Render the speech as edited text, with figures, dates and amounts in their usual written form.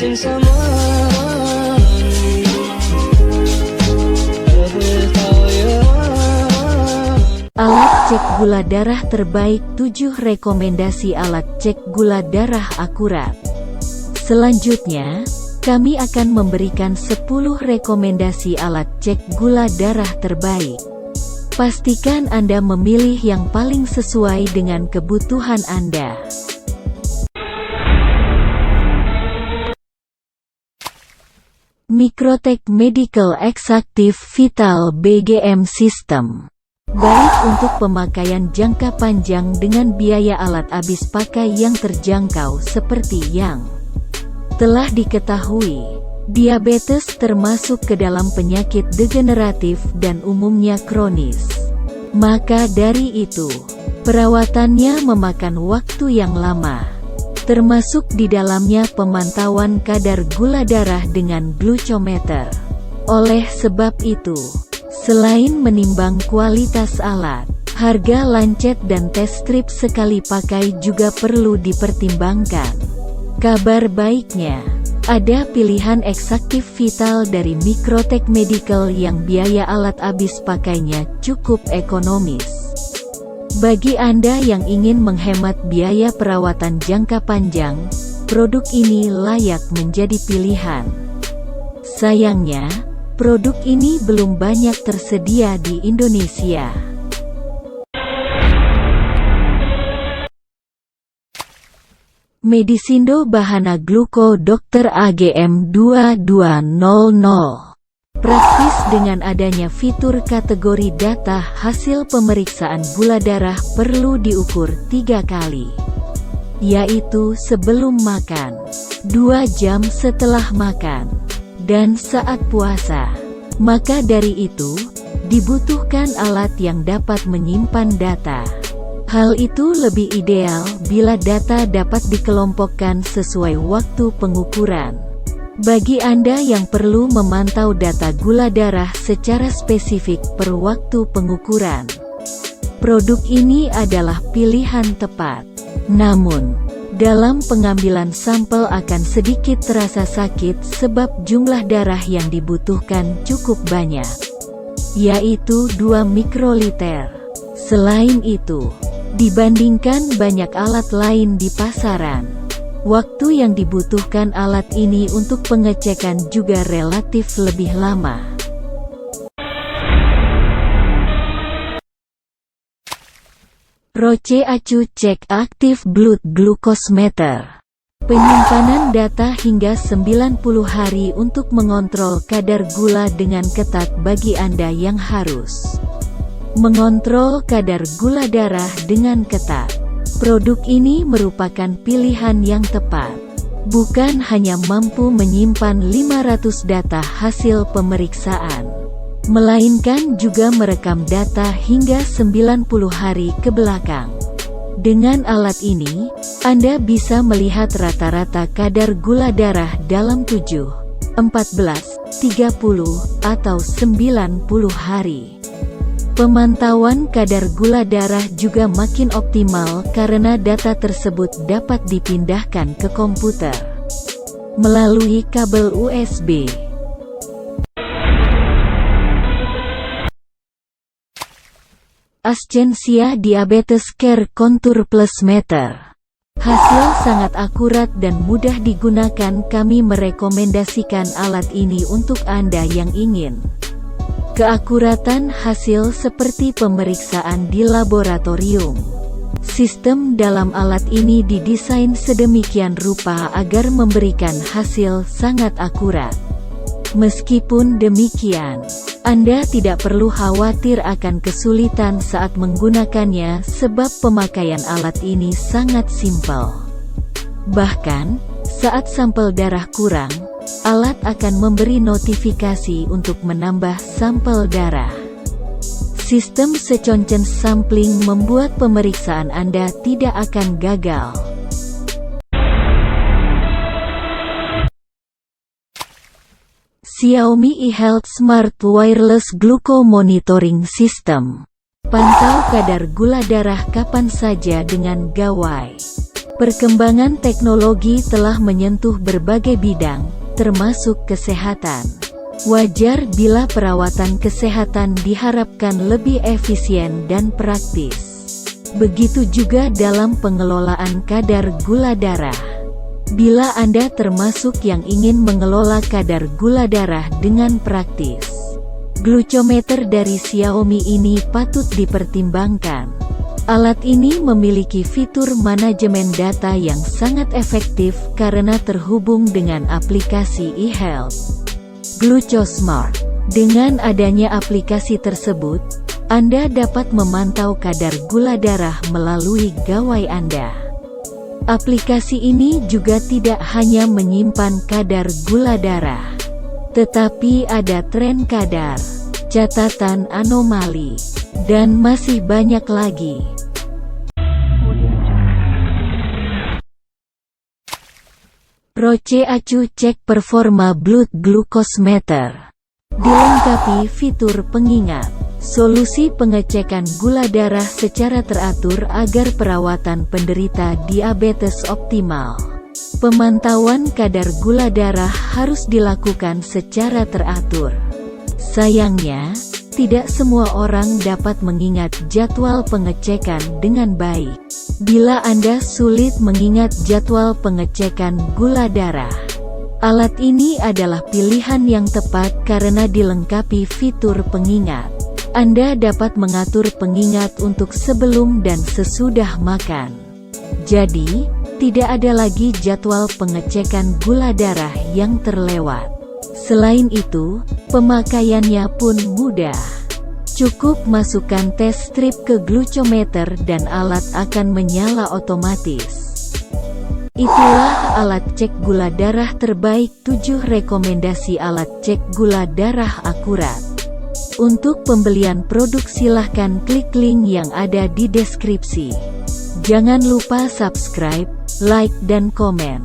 Alat cek gula darah terbaik. 7 rekomendasi alat cek gula darah akurat. Selanjutnya, kami akan memberikan 10 rekomendasi alat cek gula darah terbaik. Pastikan Anda memilih yang paling sesuai dengan kebutuhan Anda. Microtech Medical Exactive Vital BGM System. Baik untuk pemakaian jangka panjang dengan biaya alat habis pakai yang terjangkau seperti yang telah diketahui. Diabetes termasuk ke dalam penyakit degeneratif dan umumnya kronis. Maka dari itu, perawatannya memakan waktu yang lama. Termasuk di dalamnya pemantauan kadar gula darah dengan glucometer. Oleh sebab itu, selain menimbang kualitas alat, harga lancet dan tes strip sekali pakai juga perlu dipertimbangkan. Kabar baiknya, ada pilihan Exactive Vital dari Microtech Medical yang biaya alat habis pakainya cukup ekonomis. Bagi Anda yang ingin menghemat biaya perawatan jangka panjang, produk ini layak menjadi pilihan. Sayangnya, produk ini belum banyak tersedia di Indonesia. Medisindo Bahana Gluko Dr. AGM 2200. Praktis dengan adanya fitur kategori data hasil pemeriksaan gula darah perlu diukur 3 kali. Yaitu sebelum makan, 2 jam setelah makan, dan saat puasa. Maka dari itu, dibutuhkan alat yang dapat menyimpan data. Hal itu lebih ideal bila data dapat dikelompokkan sesuai waktu pengukuran. Bagi Anda yang perlu memantau data gula darah secara spesifik per waktu pengukuran, produk ini adalah pilihan tepat. Namun, dalam pengambilan sampel akan sedikit terasa sakit sebab jumlah darah yang dibutuhkan cukup banyak, yaitu 2 mikroliter. Selain itu, dibandingkan banyak alat lain di pasaran, waktu yang dibutuhkan alat ini untuk pengecekan juga relatif lebih lama. Roche Acu Cek Active Blood Glucose Meter. Penyimpanan data hingga 90 hari untuk mengontrol kadar gula dengan ketat bagi Anda yang harus mengontrol kadar gula darah dengan ketat. Produk ini merupakan pilihan yang tepat. Bukan hanya mampu menyimpan 500 data hasil pemeriksaan, melainkan juga merekam data hingga 90 hari ke belakang. Dengan alat ini, Anda bisa melihat rata-rata kadar gula darah dalam 7, 14, 30, atau 90 hari. Pemantauan kadar gula darah juga makin optimal karena data tersebut dapat dipindahkan ke komputer melalui kabel USB. Ascensia Diabetes Care Contour Plus Meter. Hasil sangat akurat dan mudah digunakan. Kami merekomendasikan alat ini untuk Anda yang ingin keakuratan hasil seperti pemeriksaan di laboratorium. Sistem dalam alat ini didesain sedemikian rupa agar memberikan hasil sangat akurat. Meskipun demikian, Anda tidak perlu khawatir akan kesulitan saat menggunakannya sebab pemakaian alat ini sangat simpel. Bahkan, saat sampel darah kurang, alat akan memberi notifikasi untuk menambah sampel darah. Sistem sequence sampling membuat pemeriksaan Anda tidak akan gagal. Xiaomi eHealth Smart Wireless Glucose Monitoring System. Pantau kadar gula darah kapan saja dengan gawai. Perkembangan teknologi telah menyentuh berbagai bidang, termasuk kesehatan. Wajar bila perawatan kesehatan diharapkan lebih efisien dan praktis. Begitu juga dalam pengelolaan kadar gula darah. Bila Anda termasuk yang ingin mengelola kadar gula darah dengan praktis, glucometer dari Xiaomi ini patut dipertimbangkan. Alat ini memiliki fitur manajemen data yang sangat efektif karena terhubung dengan aplikasi eHealth GlucoSmart. Dengan adanya aplikasi tersebut, Anda dapat memantau kadar gula darah melalui gawai Anda. Aplikasi ini juga tidak hanya menyimpan kadar gula darah, tetapi ada tren kadar, catatan anomali, dan masih banyak lagi. Roche Acu Cek Performa Blood Glucose Meter. Dilengkapi fitur pengingat. Solusi pengecekan gula darah secara teratur agar perawatan penderita diabetes optimal. Pemantauan kadar gula darah harus dilakukan secara teratur. Sayangnya, tidak semua orang dapat mengingat jadwal pengecekan dengan baik. Bila Anda sulit mengingat jadwal pengecekan gula darah, alat ini adalah pilihan yang tepat karena dilengkapi fitur pengingat. Anda dapat mengatur pengingat untuk sebelum dan sesudah makan. Jadi, tidak ada lagi jadwal pengecekan gula darah yang terlewat. Selain itu, pemakaiannya pun mudah. Cukup masukkan test strip ke glucometer dan alat akan menyala otomatis. Itulah alat cek gula darah terbaik. 7 rekomendasi alat cek gula darah akurat. Untuk pembelian produk silahkan klik link yang ada di deskripsi. Jangan lupa subscribe, like dan komen.